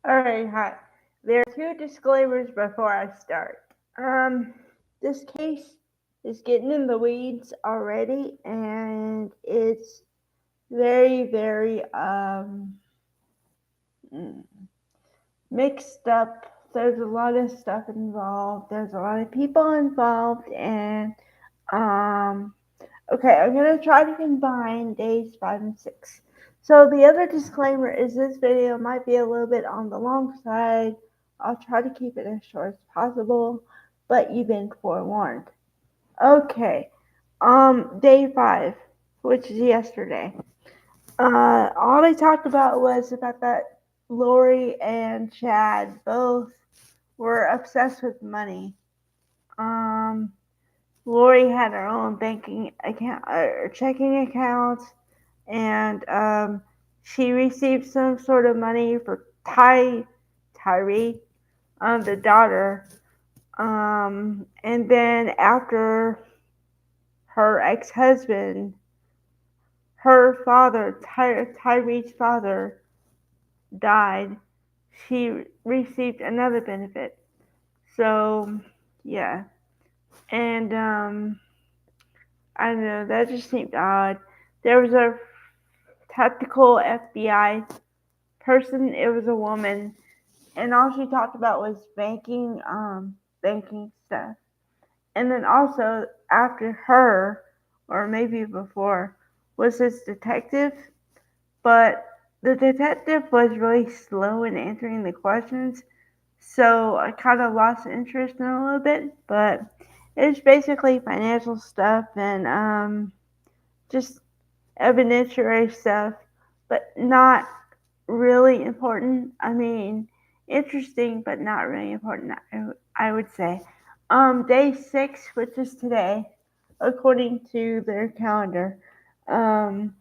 Alright, hi. There are two disclaimers before I start. This case is getting in the weeds already, and it's very, very mm, mixed up. There's a lot of stuff involved. There's a lot of people involved, and um, okay, I'm gonna try to combine days 5 and 6. So the other disclaimer is this video might be a little bit on the long side. I'll try to keep it as short as possible, but you've been forewarned. Okay, day 5, which is yesterday. All they talked about was about that Lori and Chad both were obsessed with money. Um, Lori had her own banking account or checking accounts, and she received some sort of money for Tyree, the daughter. And then after her ex-husband, her father, Tyree's father, died, she received another benefit. So yeah, and I don't know, that just seemed odd. There was a tactical FBI person. It was a woman, and all she talked about was banking stuff. And then also after her, or maybe before, was this detective. But the detective was really slow in answering the questions, so I kind of lost interest in it a little bit. But it's basically financial stuff and just evidentiary stuff, but not really important. I mean, interesting, but not really important, I would say. Day 6, which is today, according to their calendar, um,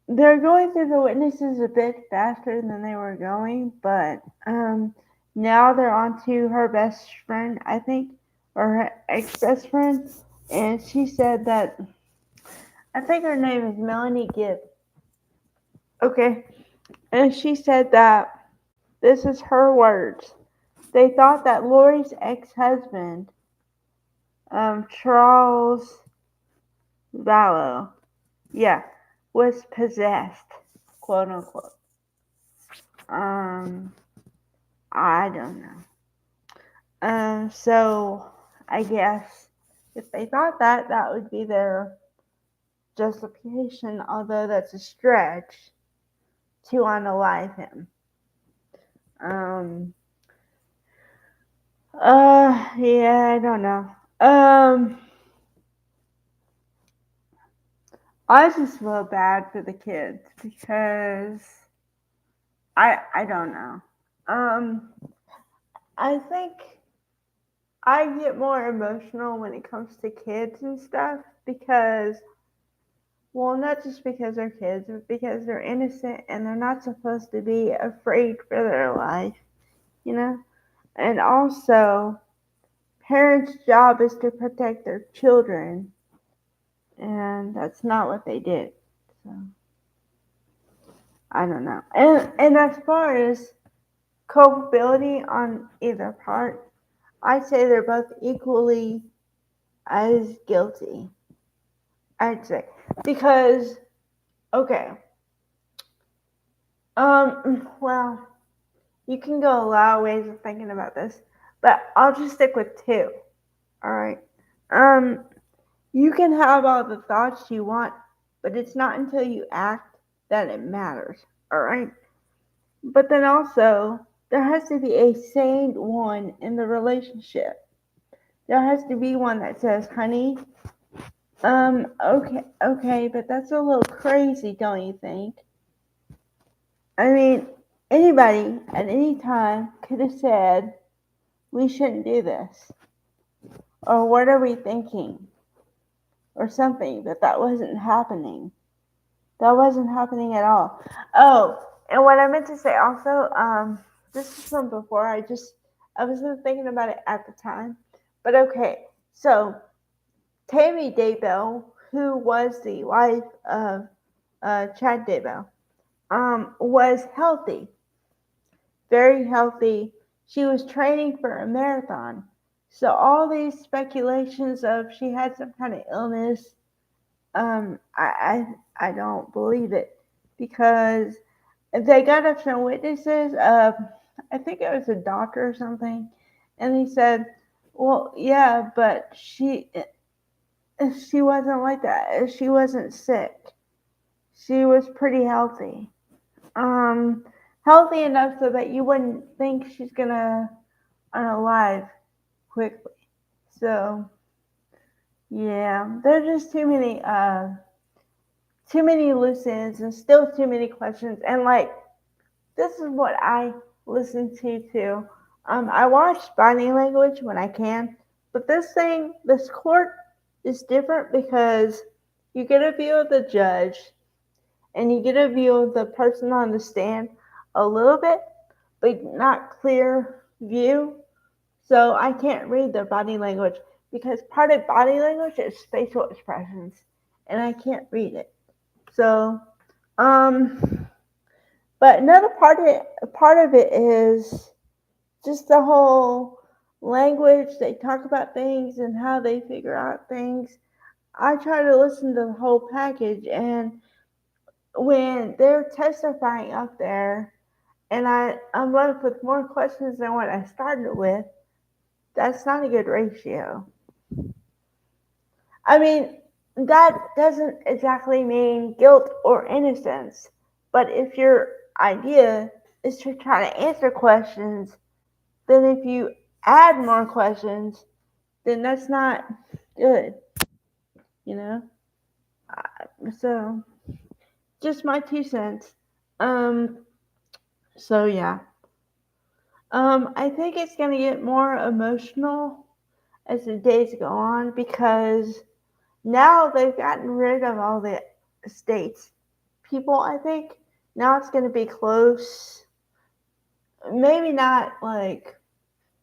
they're going through the witnesses a bit faster than they were going, but now they're on to her best friend, I think, or her ex best friend, and she said that I think her name is Melanie Gibb. Okay, and she said that this is her words. They thought that Lori's ex-husband, Charles Vallow, yeah, was possessed, quote unquote. Um, I don't know. So I guess if they thought that, that would be their justification, although that's a stretch to unalive him. Um, yeah, I don't know. I just feel bad for the kids because I don't know. Um, I think I get more emotional when it comes to kids and stuff because, well, not just because they're kids, but because they're innocent and they're not supposed to be afraid for their life, you know? And also, parents' job is to protect their children, and that's not what they did. So, I don't know. And as far as culpability on either part, I'd say they're both equally as guilty. I'd say because okay, well, you can go a lot of ways of thinking about this, but I'll just stick with two. All right. Um, you can have all the thoughts you want, but it's not until you act that it matters. All right. But then also, there has to be a sane one in the relationship. There has to be one that says, honey, okay, but that's a little crazy, don't you think? I mean, anybody at any time could have said, we shouldn't do this. Or what are we thinking? Or something, but that wasn't happening. That wasn't happening at all. Oh, and what I meant to say also, this is from before. I wasn't thinking about it at the time. But okay, so Tammy Daybell, who was the wife of Chad Daybell, was healthy. very healthy. She was training for a marathon. So all these speculations of she had some kind of illness, I don't believe it because they got up some witnesses. I think it was a doctor or something, and he said, "Well, yeah, but she wasn't like that. She wasn't sick. She was pretty healthy. Um, Healthy enough so that you wouldn't think she's gonna unalive quickly. So yeah, there's just too many loose ends and still too many questions. And like this is what I listen to too. I watch body language when I can, but this court is different because you get a view of the judge and you get a view of the person on the stand a little bit, but not clear view. So I can't read their body language because part of body language is facial expressions, and I can't read it. So, um, but another part of it is just the whole language. They talk about things and how they figure out things. I try to listen to the whole package, and when they're testifying up there, and I'm left with more questions than what I started with, that's not a good ratio. I mean, that doesn't exactly mean guilt or innocence, but if your idea is to try to answer questions, then if you add more questions, then that's not good, you know? So, just my 2 cents. Um, so yeah. I think it's going to get more emotional as the days go on because now they've gotten rid of all the states. People, I think now it's going to be close. Maybe not like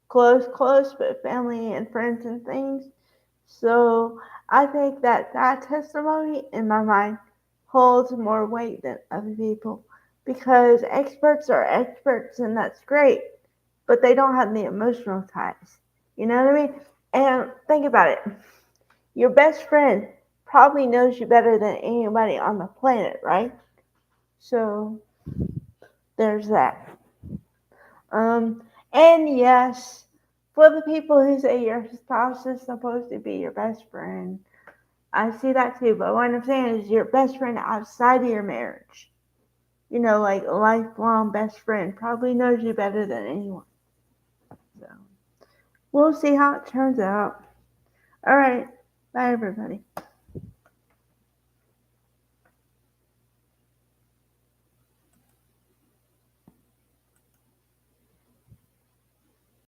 close, but family and friends and things. So I think that testimony in my mind holds more weight than other people because experts are experts and that's great, but they don't have the emotional ties. You know what I mean? And think about it. Your best friend probably knows you better than anybody on the planet, right? So there's that. And yes, for the people who say your spouse is supposed to be your best friend, I see that too. But what I'm saying is your best friend outside of your marriage. You know, like a lifelong best friend probably knows you better than anyone. So we'll see how it turns out. All right. Bye, everybody.